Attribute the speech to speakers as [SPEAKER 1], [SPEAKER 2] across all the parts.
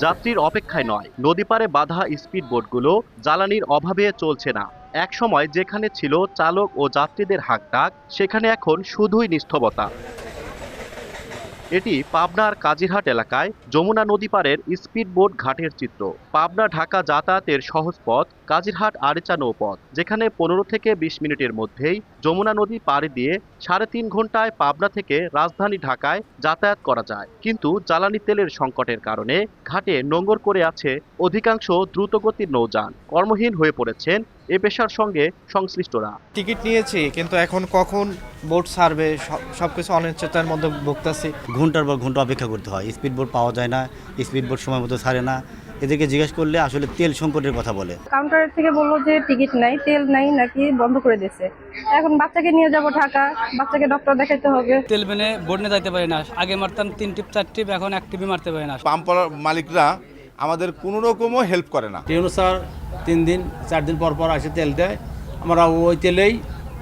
[SPEAKER 1] যাত্রীর অপেক্ষায় নয়, নদীপাড়ে বাঁধা স্পিড বোটগুলো জ্বালানির অভাবে চলছে না। এক সময় যেখানে ছিল চালক ও যাত্রীদের হাঁকডাক, সেখানে এখন শুধুই নিস্তবতা। এটি পাবনার কাজিরহাট এলাকায় যমুনা নদী পাড়ের স্পিডবোট ঘাটের চিত্র। পাবনা ঢাকা যাতায়াতের সহজ পথ কাজিরহাট আরিচা নৌপথ, যেখানে 15 থেকে 20 মিনিটের মধ্যেই যমুনা নদী পাড়ি দিয়ে 3.5 ঘন্টায় পাবনা থেকে রাজধানী ঢাকায় যাতায়াত করা যায়। কিন্তু জ্বালানি তেলের সংকটের কারণে ঘাটে নোঙর করে আছে অধিকাংশ দ্রুতগতির নৌযান। কর্মহীন হয়ে পড়েছেন এ পেশার সঙ্গে সংশ্লিষ্টরা।
[SPEAKER 2] টিকিট নিয়েছি, কিন্তু এখন কখন বোট ছাড়বে সবকিছু অনিশ্চয়তার মধ্যে ভুগতেছি।
[SPEAKER 3] ঘন্টার পর ঘন্টা অপেক্ষা করতে হয়, স্পিড বোট পাওয়া যায় না, স্পিড বোট সময় মতো ছাড়ে না। এদেরকে জিজ্ঞেস করলে আসলে তেল সংকটের কথা বলে।
[SPEAKER 4] কাউন্টারের থেকে বললো যে টিকিট নাই, তেল নাই, নাকি বন্ধ করে দিয়েছে। এখন বাচ্চাকে নিয়ে যাব ঢাকা, বাচ্চাকে ডক্টর দেখাইতে হবে।
[SPEAKER 5] তেল মেনে বোট নিয়ে যাইতে পারি না। আগে মারতাম 3 টিপ 4 টিপ, এখন 1 টিপই মারতে পারি না।
[SPEAKER 6] পাম্প মালিকরা আমাদের কোনো রকমও হেল্প করে না।
[SPEAKER 7] স্যার 3 দিন 4 দিন পর পর আসে তেল দেয়, আমরা ওই তেলেই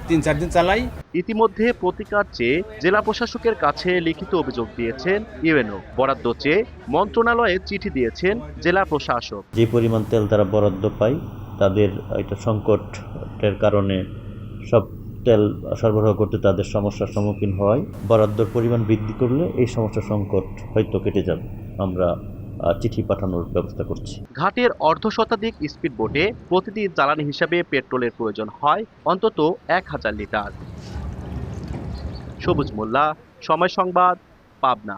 [SPEAKER 7] 3-4 দিন চালাই।
[SPEAKER 1] ইতিমধ্যে প্রতিকার চেয়ে জেলা প্রশাসকের কাছে লিখিত অভিযোগ দিয়েছেন ইউএনও। বরাদ্দ চেয়ে মন্ত্রণালয়ে চিঠি দিয়েছেন জেলা প্রশাসক।
[SPEAKER 8] যে পরিমাণ তেল তারা বরাদ্দ পায়, তাদের এটা সংকটের কারণে সব তেল সরবরাহ করতে তাদের সমস্যার সম্মুখীন হয়। বরাদ্দর পরিমাণ বৃদ্ধি করলে এই সমস্যার সংকট হয়তো কেটে যাবে। আমরা চিঠি পাঠানোর ব্যবস্থা করছি।
[SPEAKER 1] ঘাটের অর্ধশতাধিক স্পিডবোটে প্রতিদিন জ্বালানি হিসাবে পেট্রোলের প্রয়োজন হয় অন্তত 1000 লিটার। সবুজ মোল্লা, সময় সংবাদ, পাবনা।